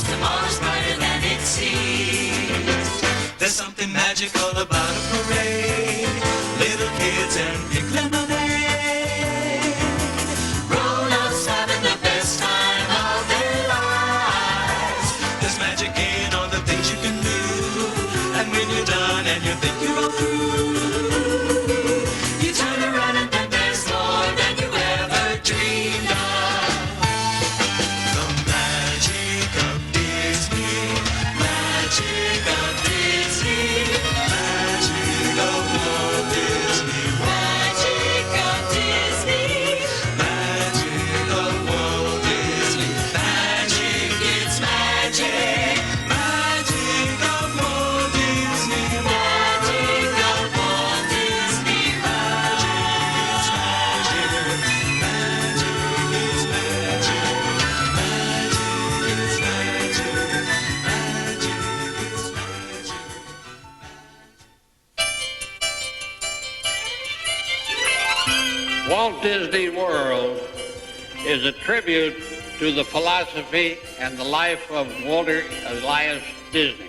tomorrow's brighter than it seems. There's something magical about a parade. Little kids and big lemonade. Grown-ups having the best time of their lives. There's magic in all the things you can do. And when you're done and you think you're all through, you turn around and then there's more than you ever dreamed of. The magic of Disney, magic of Disney, magic of Walt Disney World. Magic of Disney, magic of Walt Disney. Magic, it's magic, magic of Walt Disney World. Magic of Walt Disney World. Magic, it's magic, magic is magic, magic is magic, magic is magic. Walt Disney World is a tribute to the philosophy and the life of Walter Elias Disney,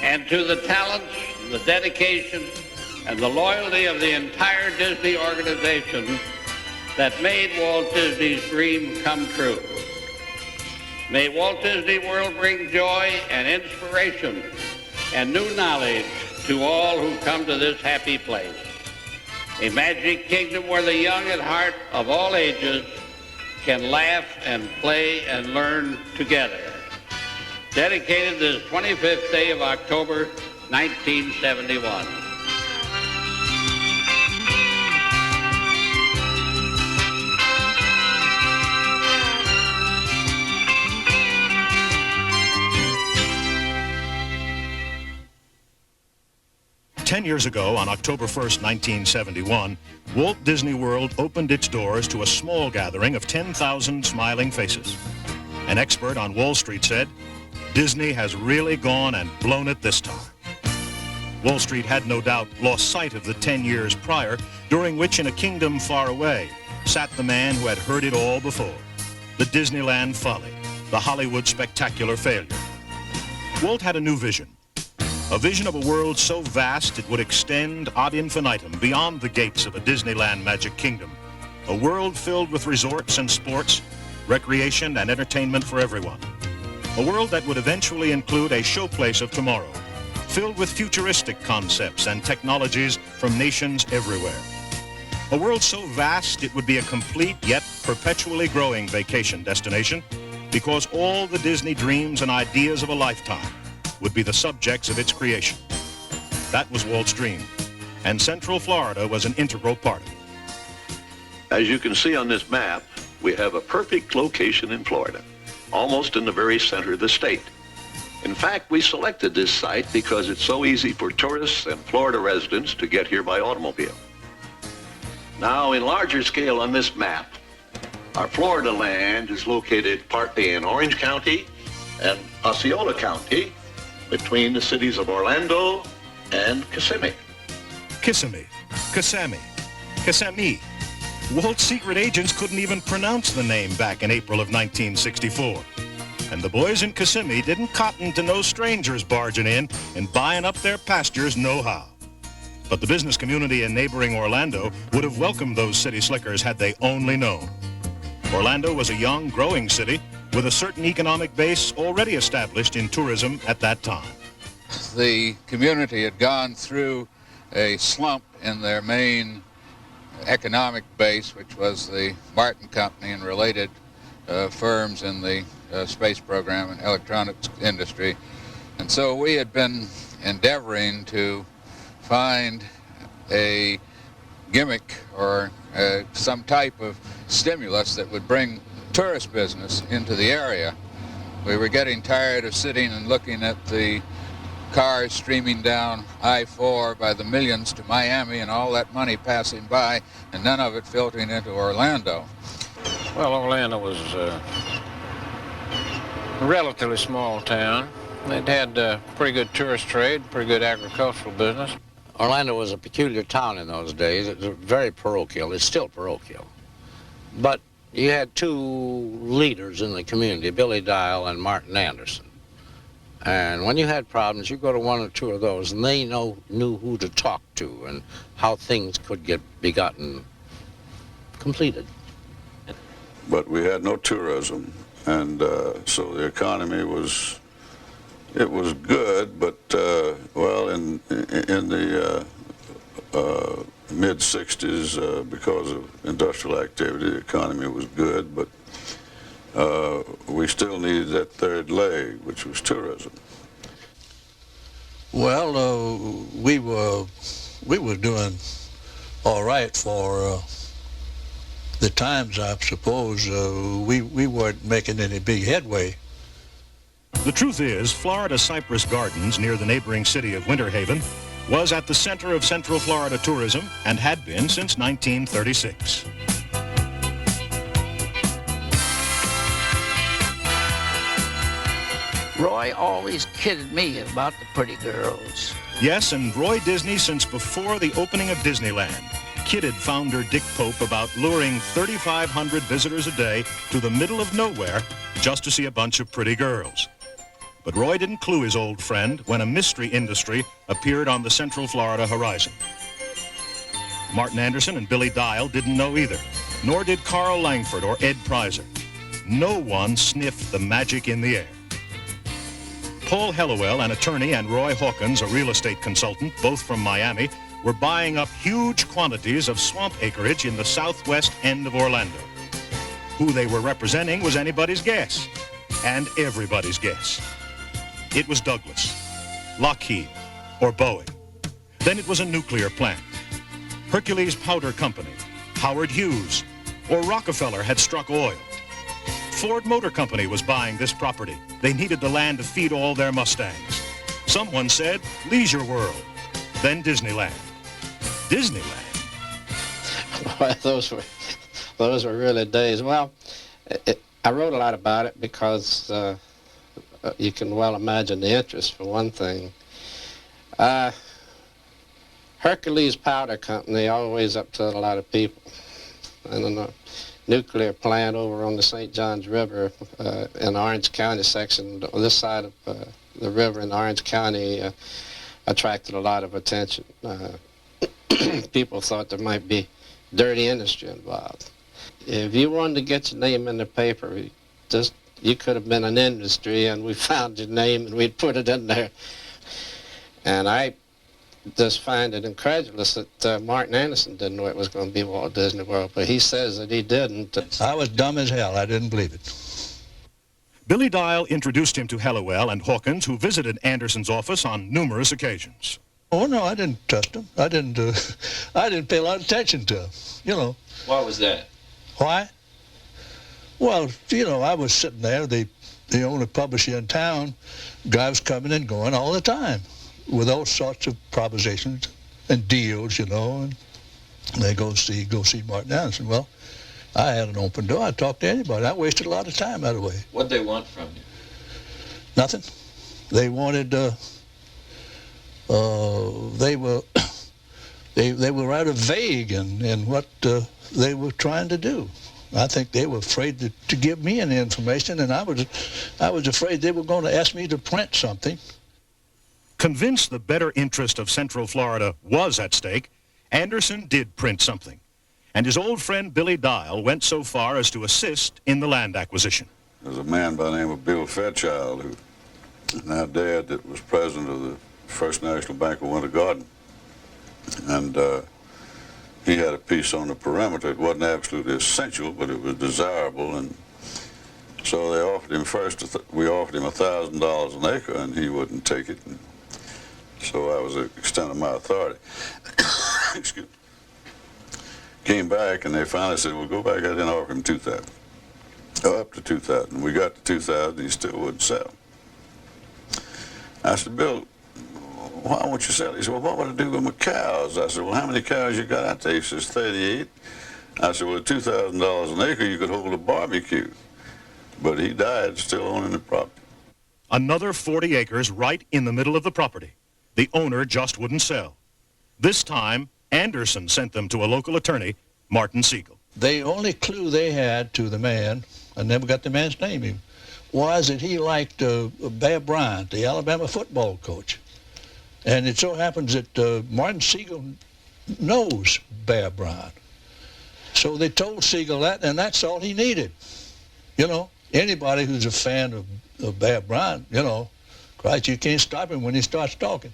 and to the talents, the dedication, and the loyalty of the entire Disney organization that made Walt Disney's dream come true. May Walt Disney World bring joy and inspiration and new knowledge to all who come to this happy place. A magic kingdom where the young at heart of all ages can laugh and play and learn together. Dedicated this 25th day of October, 1971. 10 years ago, on October 1st, 1971, Walt Disney World opened its doors to a small gathering of 10,000 smiling faces. An expert on Wall Street said, "Disney has really gone and blown it this time." Wall Street had no doubt lost sight of the 10 years prior, during which, in a kingdom far away, sat the man who had heard it all before, the Disneyland folly, the Hollywood spectacular failure. Walt had a new vision. A vision of a world so vast it would extend ad infinitum beyond the gates of a Disneyland Magic Kingdom. A world filled with resorts and sports, recreation and entertainment for everyone. A world that would eventually include a showplace of tomorrow, filled with futuristic concepts and technologies from nations everywhere. A world so vast it would be a complete yet perpetually growing vacation destination, because all the Disney dreams and ideas of a lifetime would be the subjects of its creation. That was Walt's dream, and Central Florida was an integral part of it. As you can see on this map, we have a perfect location in Florida, almost in the very center of the state. In fact, we selected this site because it's so easy for tourists and Florida residents to get here by automobile. Now, in larger scale on this map, our Florida land is located partly in Orange County and Osceola County, between the cities of Orlando and Kissimmee. Kissimmee, Kissimmee. Walt's secret agents couldn't even pronounce the name back in April of 1964. And the boys in Kissimmee didn't cotton to no strangers barging in and buying up their pastures no-how. But the business community in neighboring Orlando would have welcomed those city slickers had they only known. Orlando was a young, growing city with a certain economic base already established in tourism at that time. The community had gone through a slump in their main economic base, which was the Martin Company and related firms in the space program and electronics industry. And so we had been endeavoring to find a gimmick or some type of stimulus that would bring tourist business into the area. We were getting tired of sitting and looking at the cars streaming down I-4 by the millions to Miami and all that money passing by and none of it filtering into Orlando. Well, Orlando was a relatively small town. It had a pretty good tourist trade, pretty good agricultural business. Orlando was a peculiar town in those days. It was very parochial. It's still parochial. But you had two leaders in the community, Billy Dial and Martin Anderson. And when you had problems, you go to one or two of those, and they knew who to talk to and how things could be gotten completed. But we had no tourism, and so the economy was good, but well, in the mid-60s, because of industrial activity, the economy was good, but we still needed that third leg, which was tourism. Well, we were doing all right for the times, I suppose. We weren't making any big headway. The truth is, Florida Cypress Gardens, near the neighboring city of Winter Haven, was at the center of Central Florida tourism and had been since 1936. Roy always kidded me about the pretty girls. Yes, and Roy Disney, since before the opening of Disneyland, kidded founder Dick Pope about luring 3,500 visitors a day to the middle of nowhere just to see a bunch of pretty girls. But Roy didn't clue his old friend when a mystery industry appeared on the Central Florida horizon. Martin Anderson and Billy Dial didn't know either, nor did Carl Langford or Ed Prizer. No one sniffed the magic in the air. Paul Hellowell, an attorney, and Roy Hawkins, a real estate consultant, both from Miami, were buying up huge quantities of swamp acreage in the southwest end of Orlando. Who they were representing was anybody's guess, and everybody's guess. It was Douglas, Lockheed, or Boeing. Then it was a nuclear plant. Hercules Powder Company, Howard Hughes, or Rockefeller had struck oil. Ford Motor Company was buying this property. They needed the land to feed all their Mustangs. Someone said Leisure World, then Disneyland. Disneyland. Well, those were really days. Well, I wrote a lot about it because you can well imagine the interest, for one thing. Hercules Powder Company always upset a lot of people. I don't know. Nuclear plant over on the St. Johns River in Orange County section, on this side of the river in Orange County, attracted a lot of attention. People thought there might be dirty industry involved. If you wanted to get your name in the paper, you could have been an industry, and we found your name and we'd put it in there. And I just find it incredulous that Martin Anderson didn't know it was going to be Walt Disney World, but he says that he didn't. I was dumb as hell. I didn't believe it. Billy Dial introduced him to Hellowell and Hawkins, who visited Anderson's office on numerous occasions. Oh no, I didn't trust him. I didn't pay a lot of attention to him. You know. Why was that? Why? Well, you know, I was sitting there, the only publisher in town. Guys coming and going all the time with all sorts of propositions and deals, you know, and they go see Martin Anderson. Well, I had an open door. I talked to anybody. I wasted a lot of time that way. What'd they want from you? Nothing. They wanted, they were rather vague in what they were trying to do. I think they were afraid to give me any information, and I was afraid they were going to ask me to print something. Convinced the better interest of Central Florida was at stake, Anderson did print something, and his old friend Billy Dial went so far as to assist in the land acquisition. There's a man by the name of Bill Fairchild, who now dead, that was president of the First National Bank of Winter Garden, and he had a piece on the perimeter. It wasn't absolutely essential, but it was desirable, and so they offered him we offered him $1,000 an acre, and he wouldn't take it. And so that was the extent of my authority. Excuse me. Came back, and they finally said, well, go back out and offer him $2,000. Up to $2,000. We got to $2,000, he still wouldn't sell. I said, Bill, why won't you sell? He said, well, what would I do with my cows? I said, well, how many cows you got out there? He says, 38. I said, well, at $2,000 an acre, you could hold a barbecue. But he died still owning the property. Another 40 acres right in the middle of the property. The owner just wouldn't sell. This time, Anderson sent them to a local attorney, Martin Siegel. the only clue they had to the man, I never got the man's name even, was that he liked Bear Bryant, the Alabama football coach. And it so happens that Martin Siegel knows Bear Bryant. So they told Siegel that, and that's all he needed. You know, anybody who's a fan of Bear Bryant, you know, Christ, you can't stop him when he starts talking.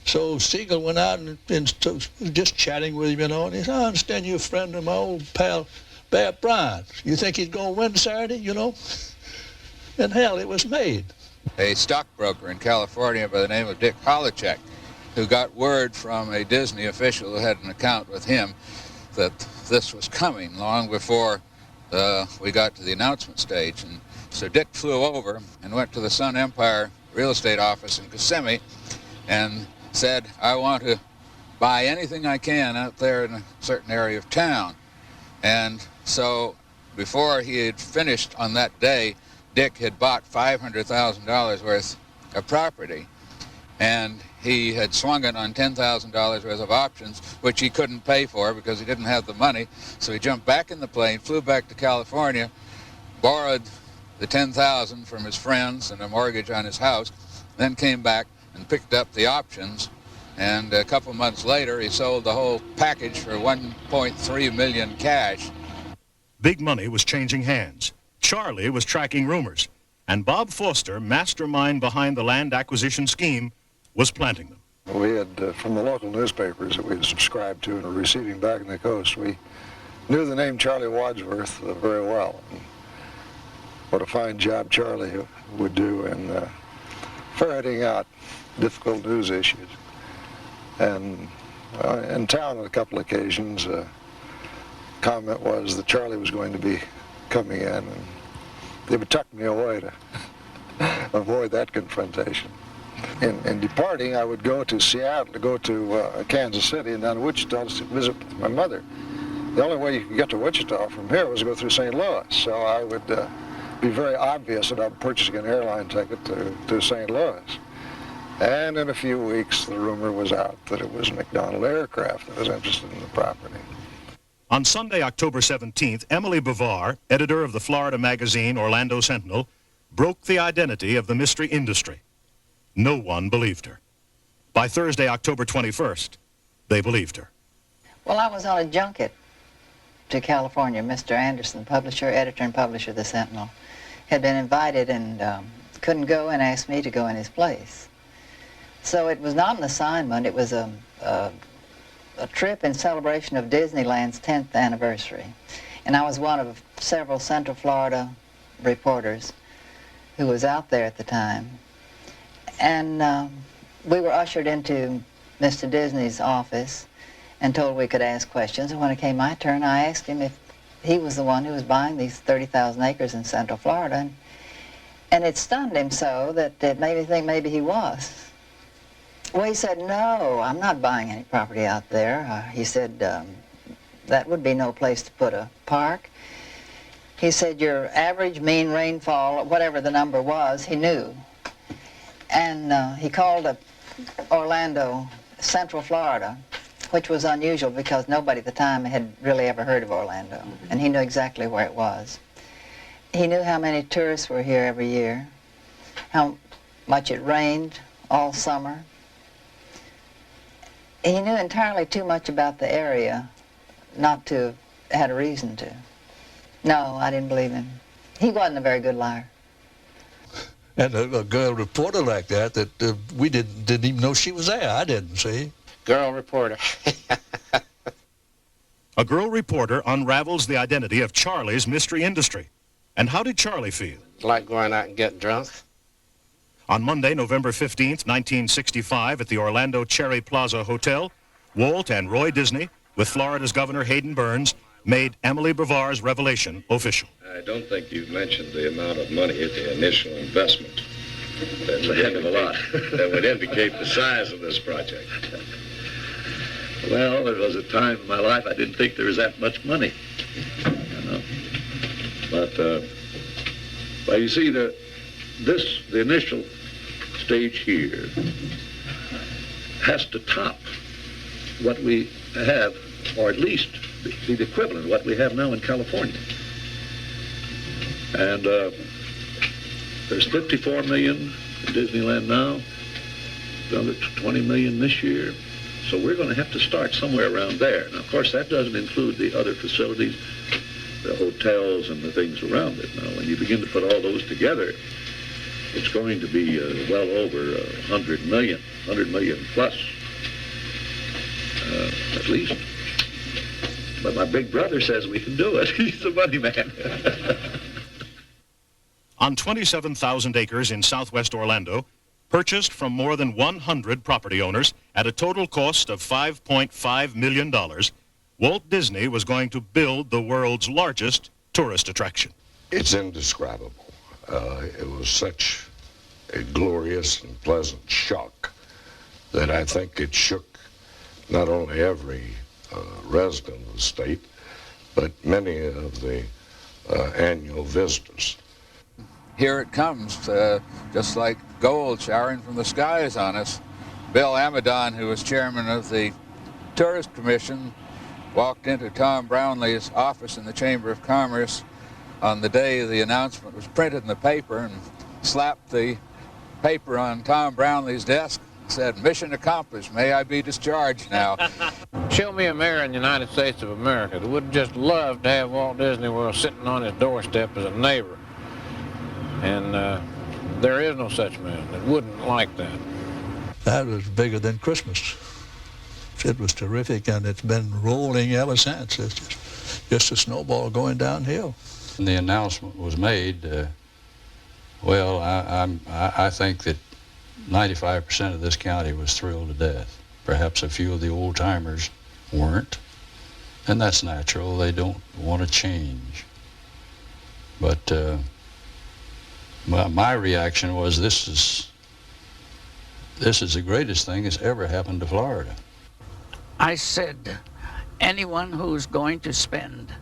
So Siegel went out and was just chatting with him, you know, and he said, I understand you're a friend of my old pal, Bear Bryant. You think he's going to win Saturday, you know? And hell, it was made. A stockbroker in California by the name of Dick Holacek, who got word from a Disney official who had an account with him that this was coming long before we got to the announcement stage. And so Dick flew over and went to the Sun Empire real estate office in Kissimmee and said, I want to buy anything I can out there in a certain area of town. And so before he had finished on that day, Dick had bought $500,000 worth of property, and he had swung it on $10,000 worth of options, which he couldn't pay for because he didn't have the money. So he jumped back in the plane, flew back to California, borrowed the $10,000 from his friends and a mortgage on his house, then came back and picked up the options. And a couple months later, he sold the whole package for $1.3 million cash. Big money was changing hands. Charlie was tracking rumors, and Bob Foster, mastermind behind the land acquisition scheme, was planting them. We had, from the local newspapers that we had subscribed to and were receiving back in the coast, we knew the name Charlie Wadsworth very well. And what a fine job Charlie would do in ferreting out difficult news issues. And in town on a couple of occasions, comment was that Charlie was going to be coming in, and they would tuck me away to avoid that confrontation. In departing, I would go to Seattle, to go to Kansas City, and down to Wichita to visit my mother. The only way you could get to Wichita from here was to go through St. Louis, so I would be very obvious about purchasing an airline ticket to St. Louis. And in a few weeks, the rumor was out that it was McDonnell Aircraft that was interested in the property. On Sunday, October 17th, Emily Bavar, editor of the Florida magazine Orlando Sentinel, broke the identity of the mystery industry. No one believed her. By Thursday, October 21st, they believed her. Well, I was on a junket to California. Mr. Anderson, publisher, editor and publisher of the Sentinel, had been invited and couldn't go and asked me to go in his place. So it was not an assignment, it was a trip in celebration of Disneyland's 10th anniversary. And I was one of several Central Florida reporters who was out there at the time. And we were ushered into Mr. Disney's office and told we could ask questions. And when it came my turn, I asked him if he was the one who was buying these 30,000 acres in Central Florida. And it stunned him so that it made me think maybe he was. Well, he said, no, I'm not buying any property out there. He said, that would be no place to put a park. He said, your average mean rainfall, whatever the number was, he knew. And he called up Orlando, Central Florida, which was unusual because nobody at the time had really ever heard of Orlando. And he knew exactly where it was. He knew how many tourists were here every year, how much it rained all summer. He knew entirely too much about the area not to have had a reason to. No, I didn't believe him. He wasn't a very good liar. And a girl reporter like that we didn't even know she was there. I didn't, see. Girl reporter. A girl reporter unravels the identity of Charlie's mystery industry. And how did Charlie feel? It's like going out and getting drunk. On Monday, November 15th, 1965, at the Orlando Cherry Plaza Hotel, Walt and Roy Disney, with Florida's Governor Hayden Burns, made Emily Bavar's revelation official. I don't think you've mentioned the amount of money at the initial investment. That's a heck of a lot. That would indicate the size of this project. Well, there was a time in my life I didn't think there was that much money. You know? But, well, you see, the initial stage here has to top what we have, or at least be the equivalent of what we have now in California. And there's 54 million in Disneyland now, another 20 million this year. So we're going to have to start somewhere around there. Now, of course, that doesn't include the other facilities, the hotels and the things around it. Now, when you begin to put all those together, it's going to be well over 100 million plus, at least. But my big brother says we can do it. He's the money man. On 27,000 acres in southwest Orlando, purchased from more than 100 property owners at a total cost of $5.5 million, Walt Disney was going to build the world's largest tourist attraction. It's indescribable. It was such a glorious and pleasant shock that I think it shook not only every resident of the state, but many of the annual visitors. Here it comes, just like gold showering from the skies on us. Bill Amidon, who was chairman of the Tourist Commission, walked into Tom Brownlee's office in the Chamber of Commerce on the day the announcement was printed in the paper and slapped the paper on Tom Brownlee's desk and said, "Mission accomplished, may I be discharged now." Show me a mayor in the United States of America that would just love to have Walt Disney World sitting on his doorstep as a neighbor. And there is no such man that wouldn't like that. That was bigger than Christmas. It was terrific, and it's been rolling ever since. It's just a snowball going downhill. When the announcement was made, well, I think that 95% of this county was thrilled to death. Perhaps a few of the old-timers weren't, and that's natural. They don't want to change. But my reaction was, this is the greatest thing that's ever happened to Florida. I said, anyone who's going to spend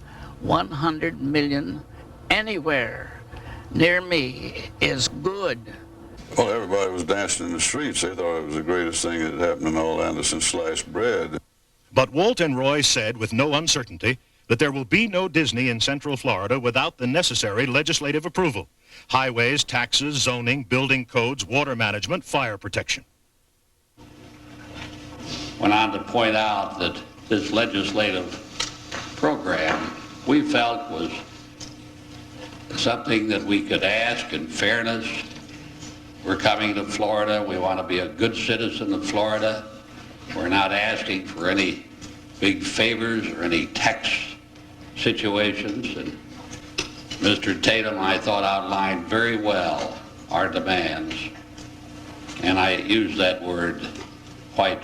$100 million anywhere near me is good. Well, everybody was dancing in the streets. They thought it was the greatest thing that had happened in Orlando since sliced bread. But Walt and Roy said with no uncertainty that there will be no Disney in Central Florida without the necessary legislative approval. Highways, taxes, zoning, building codes, water management, fire protection. Went on to point out that this legislative program we felt was something that we could ask in fairness. We're coming to Florida. We want to be a good citizen of Florida. We're not asking for any big favors or any tax situations. And Mr. Tatum, I thought, outlined very well our demands. And I use that word quite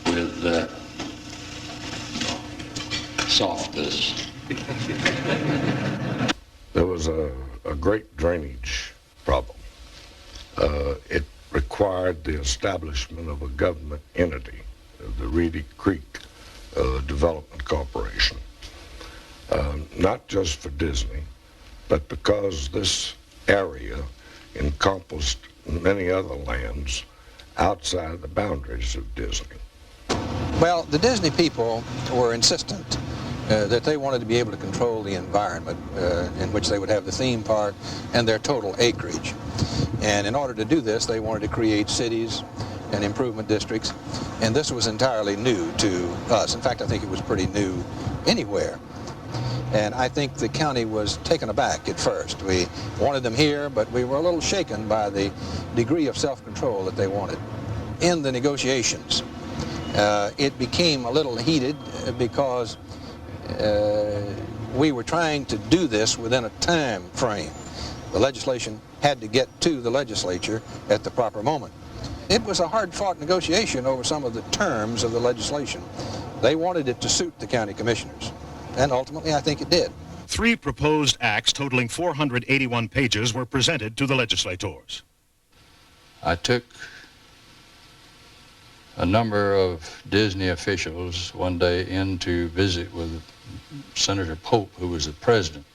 with softness. There was a great drainage problem. It required the establishment of a government entity, the Reedy Creek Development Corporation. Not just for Disney, but because this area encompassed many other lands outside the boundaries of Disney. Well, the Disney people were insistent that they wanted to be able to control the environment in which they would have the theme park and their total acreage. And in order to do this, they wanted to create cities and improvement districts, and this was entirely new to us. In fact, I think it was pretty new anywhere. And I think the county was taken aback at first. We wanted them here, but we were a little shaken by the degree of self-control that they wanted. In the negotiations, it became a little heated because we were trying to do this within a time frame. The legislation had to get to the legislature at the proper moment. It was a hard-fought negotiation over some of the terms of the legislation. They wanted it to suit the county commissioners, and ultimately I think it did. 3 proposed acts totaling 481 pages were presented to the legislators. I took a number of Disney officials one day in to visit with Senator Pope, who was the president,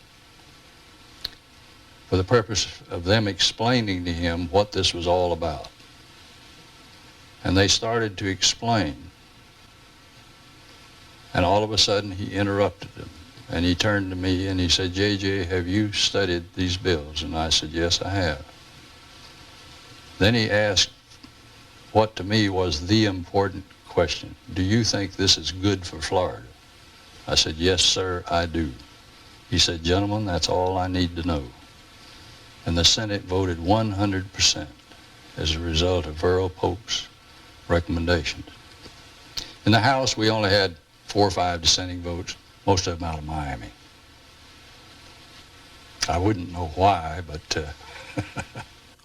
for the purpose of them explaining to him what this was all about. And they started to explain And all of a sudden he interrupted them. And he turned to me and he said, J.J., have you studied these bills? And I said, yes, I have. Then he asked what to me was the important question. Do you think this is good for Florida? I said, yes, sir, I do. He said, gentlemen, that's all I need to know. And the Senate voted 100% as a result of Earl Pope's recommendations. In the House, we only had 4 or 5 dissenting votes, most of them out of Miami. I wouldn't know why, but...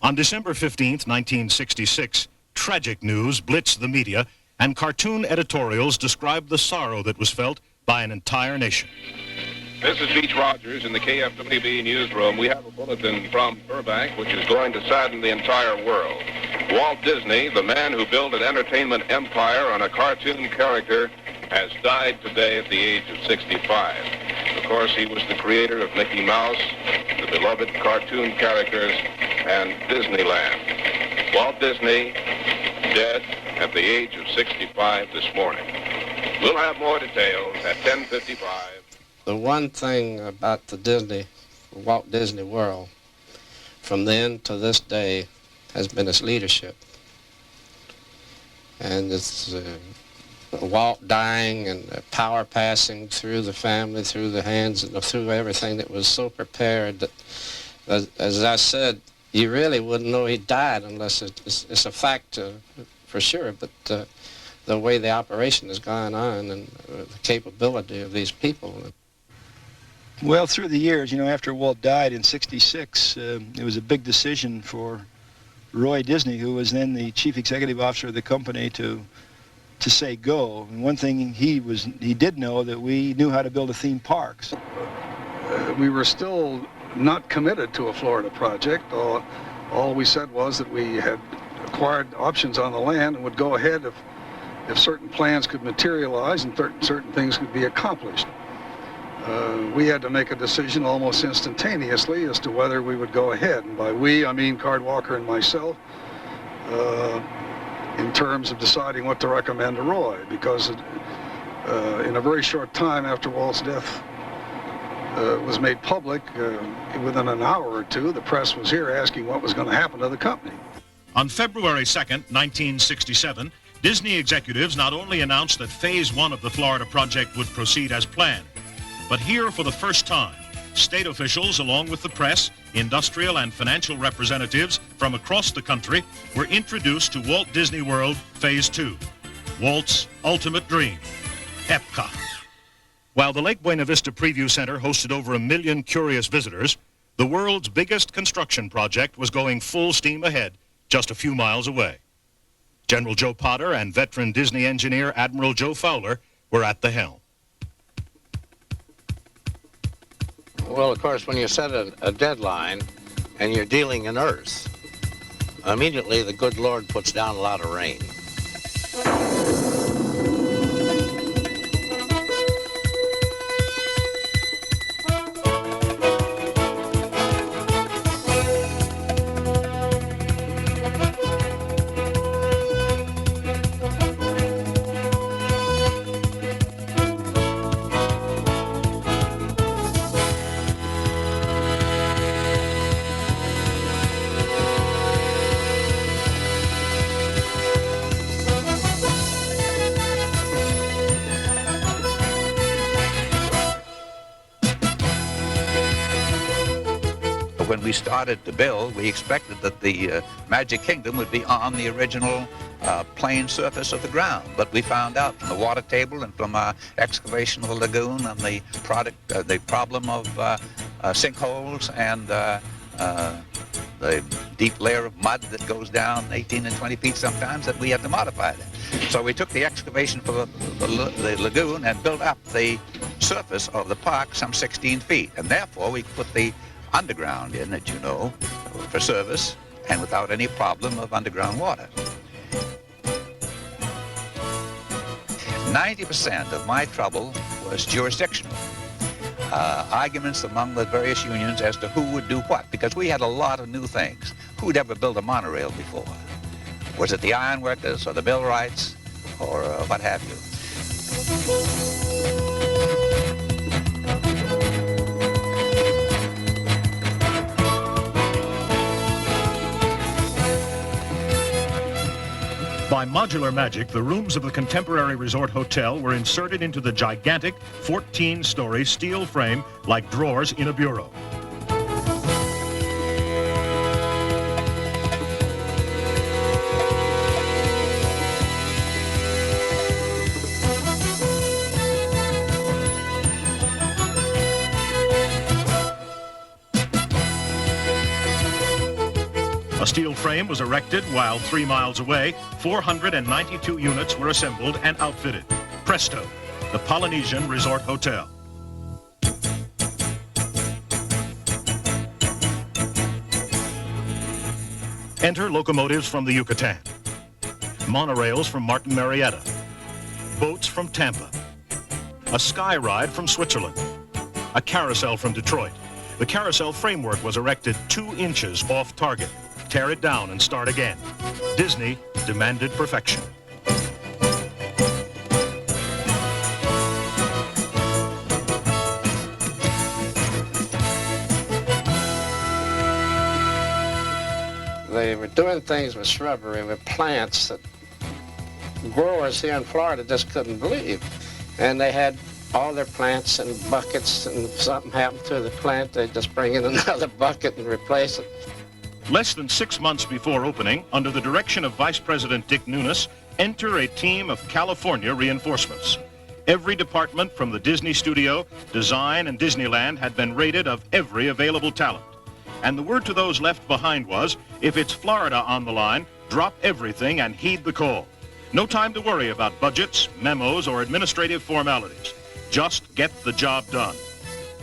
On December 15th, 1966, tragic news blitzed the media, and cartoon editorials described the sorrow that was felt by an entire nation. This is Beach Rogers in the KFWB newsroom. We have a bulletin from Burbank, which is going to sadden the entire world. Walt Disney, the man who built an entertainment empire on a cartoon character, has died today at the age of 65. Of course, he was the creator of Mickey Mouse, the beloved cartoon characters, and Disneyland. Walt Disney, dead at the age of 65 this morning. We'll have more details at 10:55. The one thing about the Walt Disney World, from then to this day, has been its leadership. And it's Walt dying and power passing through the family, through the hands, and through everything that was so prepared that, as I said, you really wouldn't know he died unless it's a fact for sure. But the way the operation has gone on and the capability of these people. Well, through the years, you know, after Walt died in '66, it was a big decision for Roy Disney, who was then the chief executive officer of the company, to say go. And one thing he did know that we knew how to build a theme parks. We were still not committed to a Florida project. All we said was that we had acquired options on the land and would go ahead if certain plans could materialize and certain things could be accomplished. We had to make a decision almost instantaneously as to whether we would go ahead. And by we, I mean Card Walker and myself, in terms of deciding what to recommend to Roy, because in a very short time after Walt's death was made public, within an hour or two, the press was here asking what was going to happen to the company. On February 2nd, 1967, Disney executives not only announced that Phase 1 of the Florida project would proceed as planned, but here for the first time, state officials, along with the press, industrial and financial representatives from across the country, were introduced to Walt Disney World Phase 2, Walt's ultimate dream, Epcot. While the Lake Buena Vista Preview Center hosted over 1 million curious visitors, the world's biggest construction project was going full steam ahead just a few miles away. General Joe Potter and veteran Disney engineer Admiral Joe Fowler were at the helm. Well, of course, when you set a deadline and you're dealing in earth, immediately the good Lord puts down a lot of rain. When we started to build, we expected that the Magic Kingdom would be on the original plain surface of the ground. But we found out from the water table and from our excavation of the lagoon and the problem of sinkholes and the deep layer of mud that goes down 18 and 20 feet sometimes, that we had to modify that. So we took the excavation for the lagoon and built up the surface of the park some 16 feet. And therefore, we put the underground in it, you know, for service and without any problem of underground water. 90% of my trouble was jurisdictional. Arguments among the various unions as to who would do what, because we had a lot of new things. Who'd ever built a monorail before? Was it the ironworkers or the millwrights or what have you? By modular magic, the rooms of the Contemporary Resort Hotel were inserted into the gigantic 14-story steel frame like drawers in a bureau. A steel frame was erected while 3 miles away, 492 units were assembled and outfitted. Presto, the Polynesian Resort Hotel. Enter locomotives from the Yucatan, monorails from Martin Marietta, boats from Tampa, a sky ride from Switzerland, a carousel from Detroit. The carousel framework was erected 2 inches off target. Tear it down and start again. Disney demanded perfection. They were doing things with shrubbery, with plants that growers here in Florida just couldn't believe. And they had all their plants in buckets, and if something happened to the plant, they'd just bring in another bucket and replace it. Less than 6 months before opening, under the direction of Vice President Dick Nunes, enter a team of California reinforcements. Every department from the Disney studio, design, and Disneyland had been rated of every available talent. And the word to those left behind was, if it's Florida on the line, drop everything and heed the call. No time to worry about budgets, memos, or administrative formalities. Just get the job done.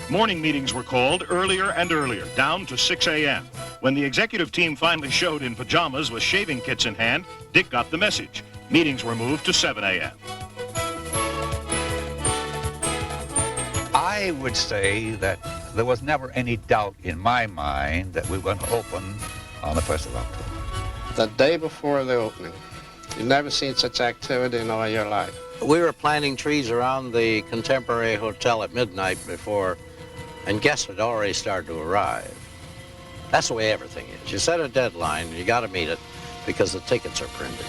Morning meetings were called earlier and earlier, down to 6 a.m. When the executive team finally showed in pajamas with shaving kits in hand, Dick got the message. Meetings were moved to 7 a.m. I would say that there was never any doubt in my mind that we were going to open on the 1st of October. The day before the opening. You've never seen such activity in all your life. We were planting trees around the Contemporary Hotel at midnight before, and guests had already started to arrive. That's the way everything is. You set a deadline, and you got to meet it because the tickets are printed.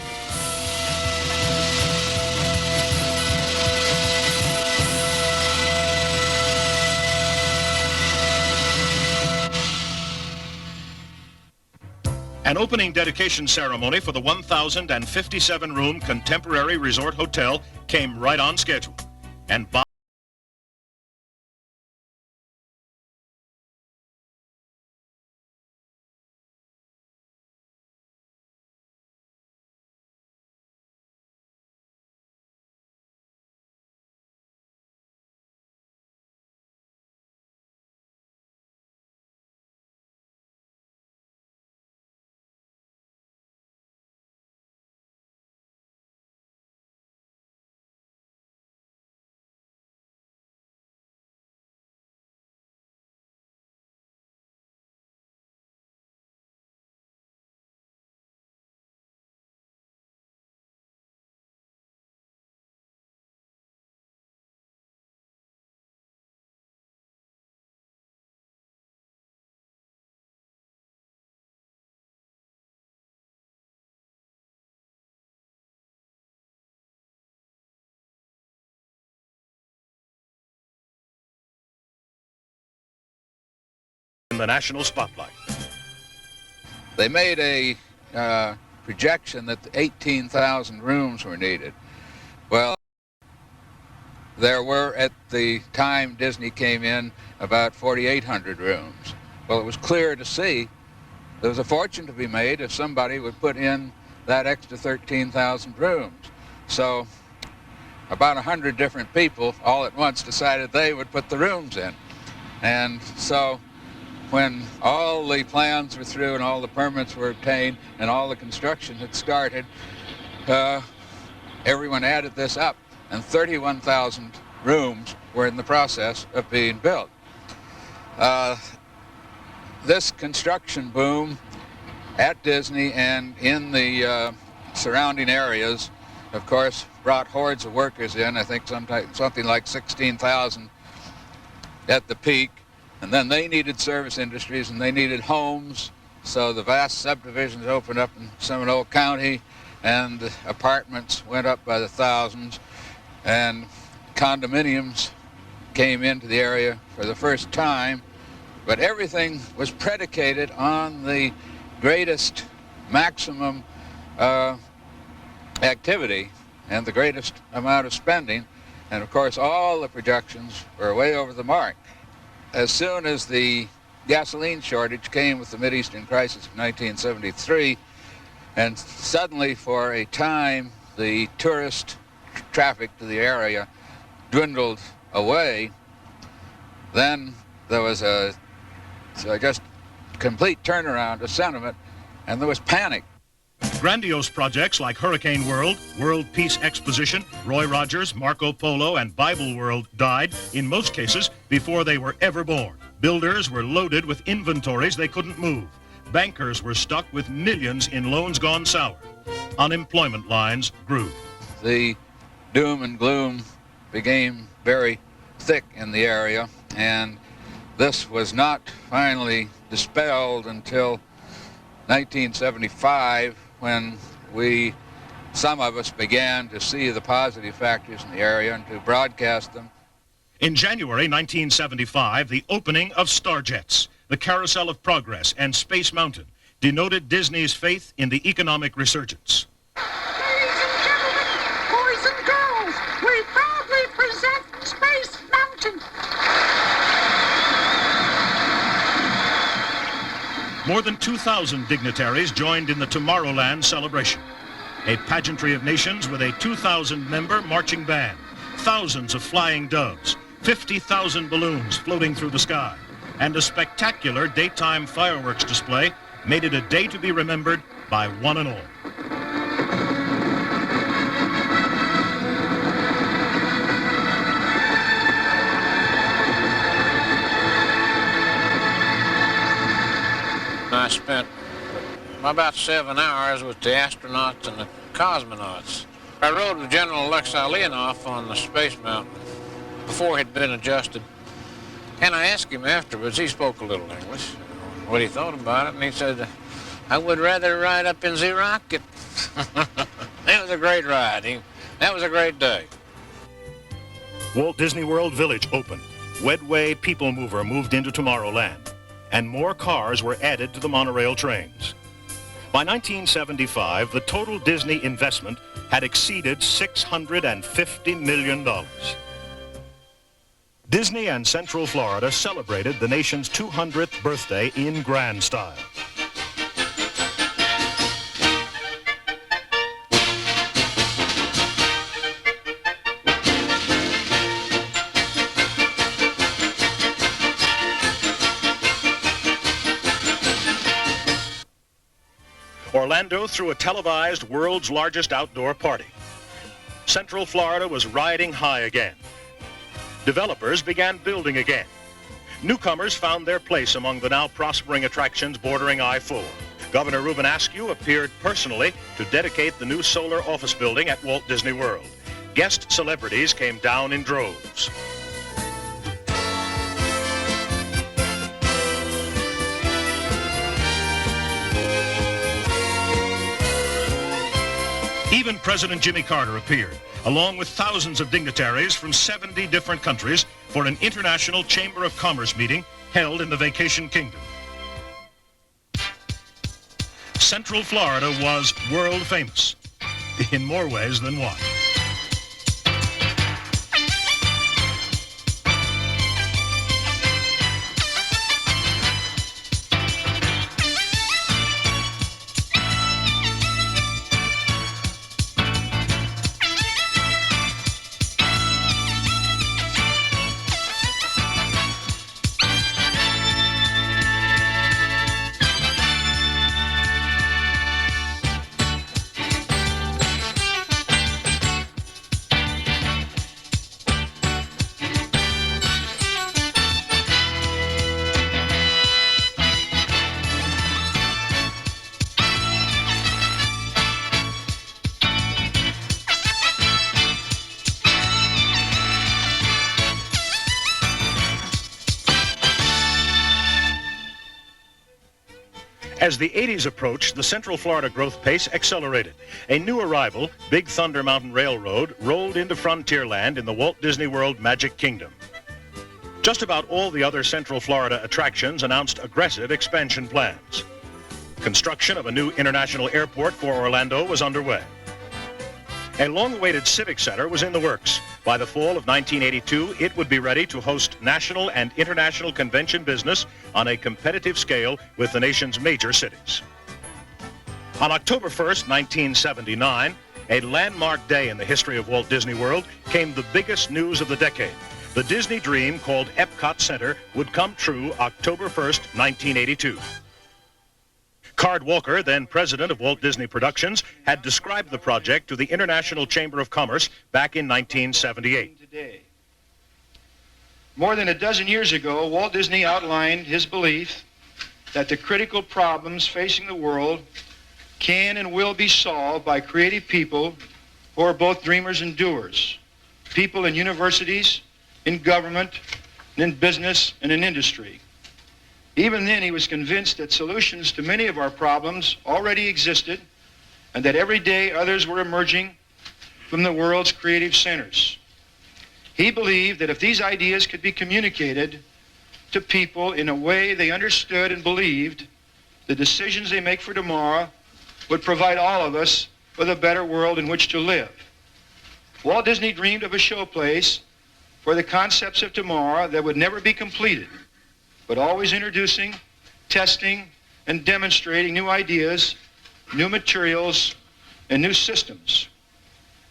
An opening dedication ceremony for the 1,057-room Contemporary Resort Hotel came right on schedule. And by in the national spotlight. They made a projection that 18,000 rooms were needed. Well, there were, at the time Disney came in, about 4,800 rooms. Well, it was clear to see there was a fortune to be made if somebody would put in that extra 13,000 rooms. So about 100 different people all at once decided they would put the rooms in. And so when all the plans were through and all the permits were obtained and all the construction had started, everyone added this up, and 31,000 rooms were in the process of being built. This construction boom at Disney and in the surrounding areas, of course, brought hordes of workers in. I think something like 16,000 at the peak. And then they needed service industries and they needed homes. So the vast subdivisions opened up in Seminole County, and apartments went up by the thousands, and condominiums came into the area for the first time, but everything was predicated on the greatest maximum activity and the greatest amount of spending, and of course all the projections were way over the mark. As soon as the gasoline shortage came with the Mideastern crisis of 1973, and suddenly for a time the tourist traffic to the area dwindled away, then there was a just complete turnaround of sentiment, and there was panic. Grandiose projects like Hurricane World, World Peace Exposition, Roy Rogers, Marco Polo, and Bible World died, in most cases, before they were ever born. Builders were loaded with inventories they couldn't move. Bankers were stuck with millions in loans gone sour. Unemployment lines grew. The doom and gloom became very thick in the area, and this was not finally dispelled until 1975, when some of us began to see the positive factors in the area and to broadcast them. In January 1975, the opening of Starjets, the Carousel of Progress, and Space Mountain denoted Disney's faith in the economic resurgence. Ladies and gentlemen, boys and girls, we proudly present Space Mountain. More than 2,000 dignitaries joined in the Tomorrowland celebration, a pageantry of nations with a 2,000-member marching band, thousands of flying doves, 50,000 balloons floating through the sky, and a spectacular daytime fireworks display made it a day to be remembered by one and all. I spent about 7 hours with the astronauts and the cosmonauts. I rode with General Alexei Leonov on the Space Mountain before it had been adjusted. And I asked him afterwards, he spoke a little English, what he thought about it, and he said, I would rather ride up in the rocket. That was a great ride. That was a great day. Walt Disney World Village opened. Wedway People Mover moved into Tomorrowland, and more cars were added to the monorail trains. By 1975, the total Disney investment had exceeded $650 million. Disney and Central Florida celebrated the nation's 200th birthday in grand style. Orlando threw a televised world's largest outdoor party. Central Florida was riding high again. Developers began building again. Newcomers found their place among the now prospering attractions bordering I-4. Governor Reuben Askew appeared personally to dedicate the new solar office building at Walt Disney World. Guest celebrities came down in droves. Even President Jimmy Carter appeared, along with thousands of dignitaries from 70 different countries, for an international Chamber of Commerce meeting held in the Vacation Kingdom. Central Florida was world famous, in more ways than one. As the 80s approached, the Central Florida growth pace accelerated. A new arrival, Big Thunder Mountain Railroad, rolled into Frontierland in the Walt Disney World Magic Kingdom. Just about all the other Central Florida attractions announced aggressive expansion plans. Construction of a new international airport for Orlando was underway. A long-awaited civic center was in the works. By the fall of 1982, it would be ready to host national and international convention business on a competitive scale with the nation's major cities. On October 1st, 1979, a landmark day in the history of Walt Disney World, came the biggest news of the decade. The Disney dream called Epcot Center would come true October 1st, 1982. Card Walker, then president of Walt Disney Productions, had described the project to the International Chamber of Commerce back in 1978. Today. More than a dozen years ago, Walt Disney outlined his belief that the critical problems facing the world can and will be solved by creative people who are both dreamers and doers, people in universities, in government, and in business and in industry. Even then, he was convinced that solutions to many of our problems already existed and that every day others were emerging from the world's creative centers. He believed that if these ideas could be communicated to people in a way they understood and believed, the decisions they make for tomorrow would provide all of us with a better world in which to live. Walt Disney dreamed of a showplace for the concepts of tomorrow that would never be completed, but always introducing, testing, and demonstrating new ideas, new materials, and new systems.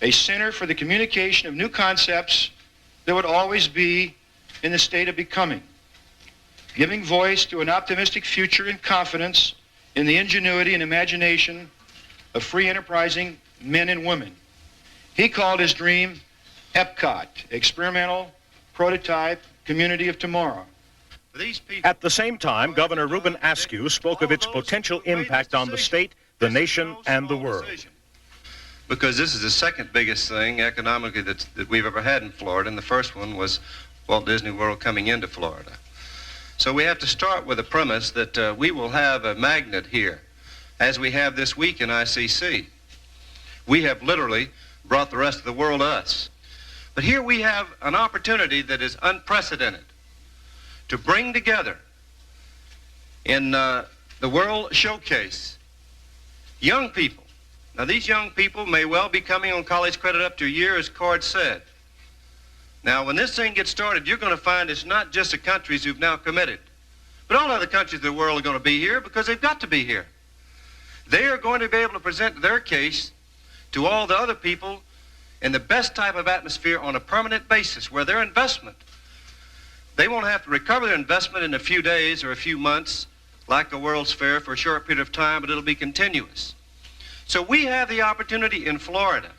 A center for the communication of new concepts that would always be in the state of becoming, giving voice to an optimistic future and confidence in the ingenuity and imagination of free enterprising men and women. He called his dream Epcot, Experimental Prototype Community of Tomorrow. At the same time, Governor Reuben Askew spoke of its potential impact on the state, the nation, and the world. Because this is the second biggest thing economically that we've ever had in Florida, and the first one was Walt Disney World coming into Florida. So we have to start with the premise that we will have a magnet here, as we have this week in ICC. We have literally brought the rest of the world to us. But here we have an opportunity that is unprecedented to bring together in the World Showcase young people. Now, these young people may well be coming on college credit up to a year, as Cord said. Now, when this thing gets started, you're going to find it's not just the countries who've now committed, but all other countries of the world are going to be here because they've got to be here. They are going to be able to present their case to all the other people in the best type of atmosphere on a permanent basis, where their investment, they won't have to recover their investment in a few days or a few months like a World's Fair for a short period of time, but it'll be continuous. So we have the opportunity in Florida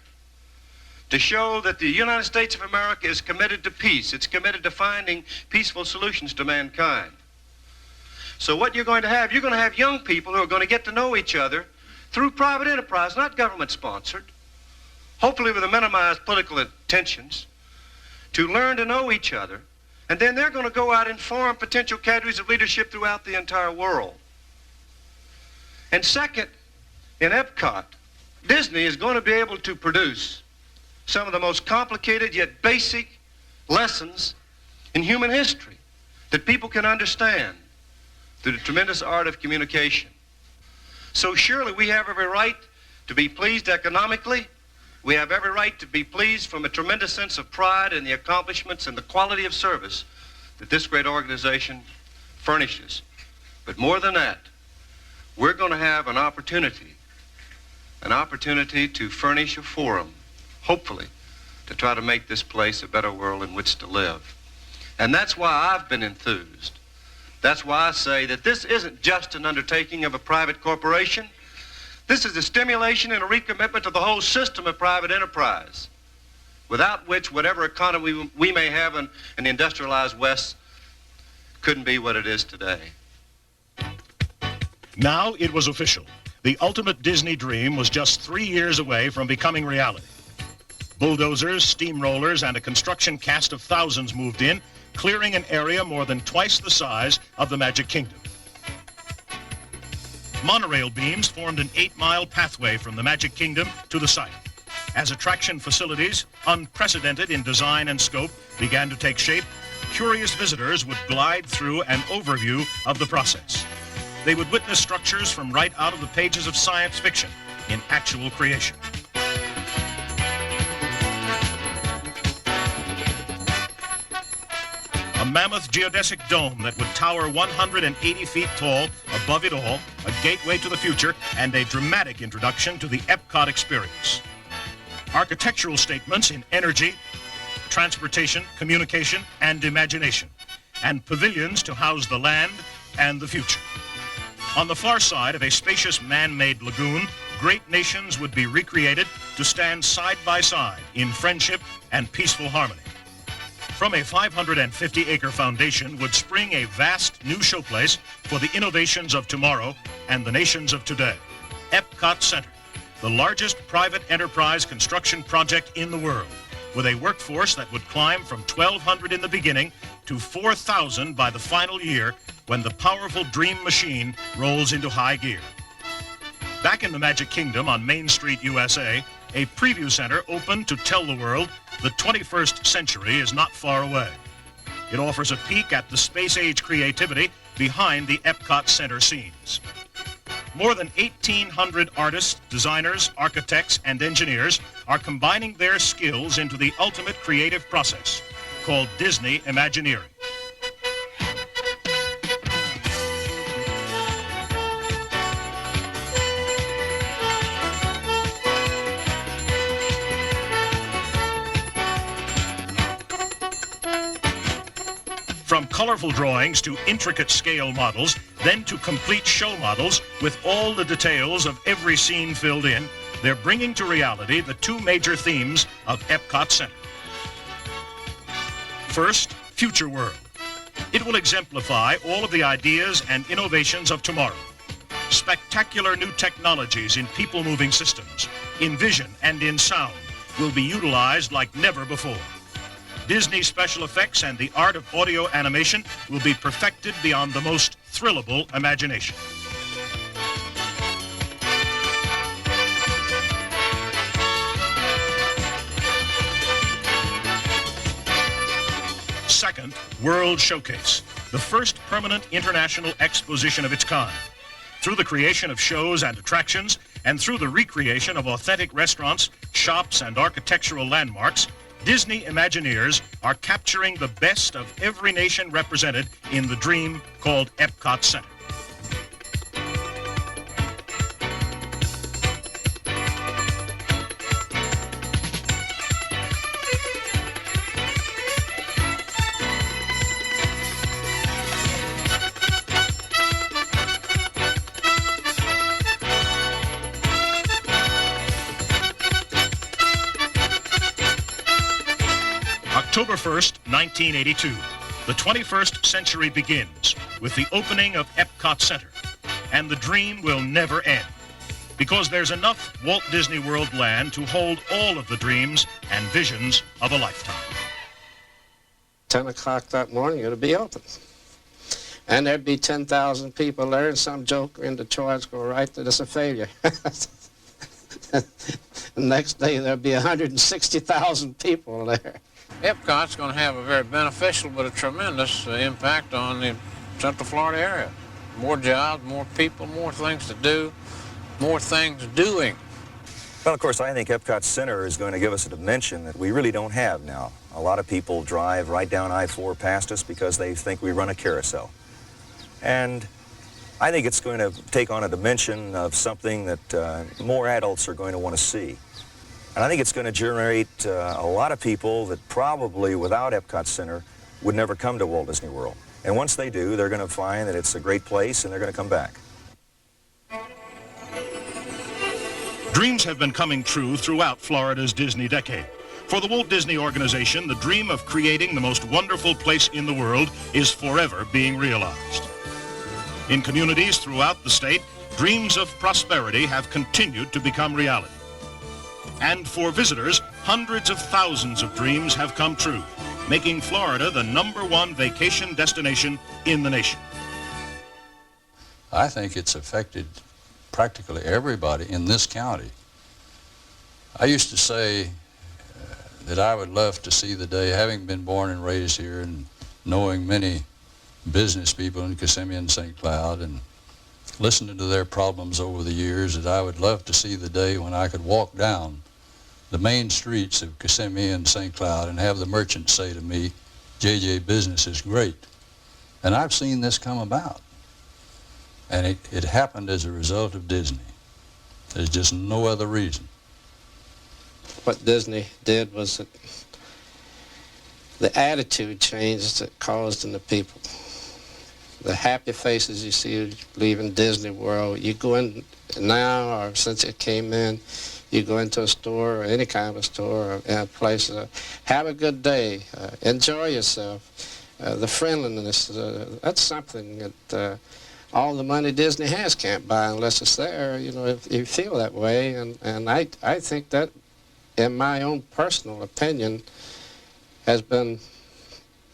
to show that the United States of America is committed to peace. It's committed to finding peaceful solutions to mankind. So what you're going to have young people who are going to get to know each other through private enterprise, not government-sponsored, hopefully with a minimized political tensions, to learn to know each other. And then they're going to go out and form potential cadres of leadership throughout the entire world. And second, in Epcot, Disney is going to be able to produce some of the most complicated yet basic lessons in human history that people can understand through the tremendous art of communication. So surely we have every right to be pleased economically. We have every right to be pleased from a tremendous sense of pride in the accomplishments and the quality of service that this great organization furnishes. But more than that, we're going to have an opportunity to furnish a forum, hopefully, to try to make this place a better world in which to live. And that's why I've been enthused. That's why I say that this isn't just an undertaking of a private corporation. This is a stimulation and a recommitment to the whole system of private enterprise, without which whatever economy we may have in the industrialized West couldn't be what it is today. Now it was official. The ultimate Disney dream was just 3 years away from becoming reality. Bulldozers, steamrollers, and a construction cast of thousands moved in, clearing an area more than twice the size of the Magic Kingdom. Monorail beams formed an 8-mile pathway from the Magic Kingdom to the site. As attraction facilities, unprecedented in design and scope, began to take shape, curious visitors would glide through an overview of the process. They would witness structures from right out of the pages of science fiction in actual creation. A mammoth geodesic dome that would tower 180 feet tall above it all, a gateway to the future, and a dramatic introduction to the Epcot experience. Architectural statements in energy, transportation, communication, and imagination, and pavilions to house the land and the future. On the far side of a spacious man-made lagoon, great nations would be recreated to stand side by side in friendship and peaceful harmony. From a 550-acre foundation would spring a vast new showplace for the innovations of tomorrow and the nations of today. Epcot Center, the largest private enterprise construction project in the world, with a workforce that would climb from 1,200 in the beginning to 4,000 by the final year when the powerful Dream machine rolls into high gear. Back in the Magic Kingdom on Main Street, USA, a preview center opened to tell the world the 21st century is not far away. It offers a peek at the space-age creativity behind the Epcot Center scenes. More than 1,800 artists, designers, architects, and engineers are combining their skills into the ultimate creative process called Disney Imagineering. From colorful drawings to intricate scale models, then to complete show models with all the details of every scene filled in, they're bringing to reality the two major themes of Epcot Center. First, Future World. It will exemplify all of the ideas and innovations of tomorrow. Spectacular new technologies in people-moving systems, in vision and in sound, will be utilized like never before. Disney special effects and the art of audio animation will be perfected beyond the most thrillable imagination. Second, World Showcase, the first permanent international exposition of its kind. Through the creation of shows and attractions, and through the recreation of authentic restaurants, shops, and architectural landmarks, Disney Imagineers are capturing the best of every nation represented in the dream called Epcot Center. October 1st, 1982. The 21st century begins with the opening of Epcot Center, and the dream will never end, because there's enough Walt Disney World land to hold all of the dreams and visions of a lifetime. 10 o'clock that morning, it'll be open. And there'd be 10,000 people there, and some joker in Detroit's go right that it's a failure. The next day, there'll be 160,000 people there. Epcot's going to have a very beneficial but a tremendous impact on the Central Florida area. More jobs, more people, more things to do, more things doing. Well, of course, I think Epcot Center is going to give us a dimension that we really don't have now. A lot of people drive right down I-4 past us because they think we run a carousel. And I think it's going to take on a dimension of something that more adults are going to want to see. And I think it's going to generate a lot of people that probably without Epcot Center would never come to Walt Disney World. And once they do, they're going to find that it's a great place and they're going to come back. Dreams have been coming true throughout Florida's Disney decade. For the Walt Disney Organization, the dream of creating the most wonderful place in the world is forever being realized. In communities throughout the state, dreams of prosperity have continued to become reality. And for visitors, hundreds of thousands of dreams have come true, making Florida the #1 vacation destination in the nation. I think it's affected practically everybody in this county. I used to say that I would love to see the day, having been born and raised here and knowing many business people in Kissimmee and St. Cloud and listening to their problems over the years, that I would love to see the day when I could walk down the main streets of Kissimmee and St. Cloud and have the merchants say to me, JJ, business is great. And I've seen this come about. And it happened as a result of Disney. There's just no other reason. What Disney did was that the attitude change that caused in the people. The happy faces you see leaving Disney World, you go in now, or since it came in, you go into a store or any kind of a store or a place, have a good day, enjoy yourself. The friendliness, that's something that all the money Disney has can't buy unless it's there, you know, if you feel that way. And I think that, in my own personal opinion, has been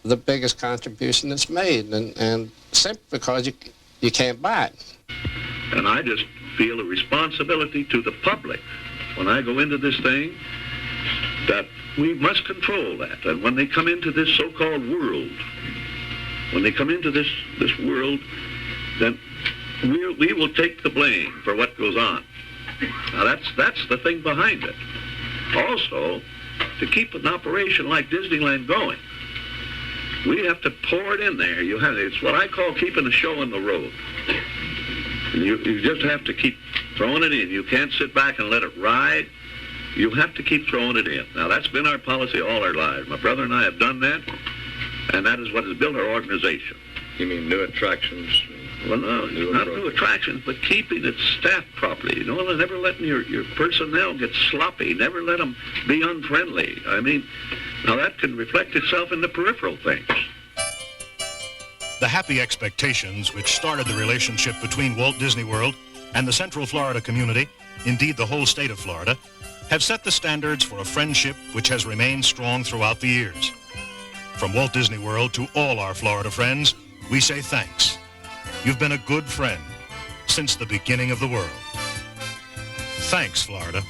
the biggest contribution that's made, and simply because you can't buy it. And I just feel a responsibility to the public when I go into this thing that we must control that. And when they come into this so-called world, when they come into this world, then we will take the blame for what goes on. Now that's the thing behind it. Also, to keep an operation like Disneyland going, we have to pour it in there. It's what I call keeping the show on the road. You just have to keep throwing it in. You can't sit back and let it ride. You have to keep throwing it in. Now, that's been our policy all our lives. My brother and I have done that, and that is what has built our organization. You mean new attractions? Well, no, not new attractions, but keeping it staffed properly. You know, never letting your personnel get sloppy. Never let them be unfriendly. I mean, now that can reflect itself in the peripheral things. The happy expectations which started the relationship between Walt Disney World and the Central Florida community, indeed the whole state of Florida, have set the standards for a friendship which has remained strong throughout the years. From Walt Disney World to all our Florida friends, we say thanks. You've been a good friend since the beginning of the world. Thanks, Florida.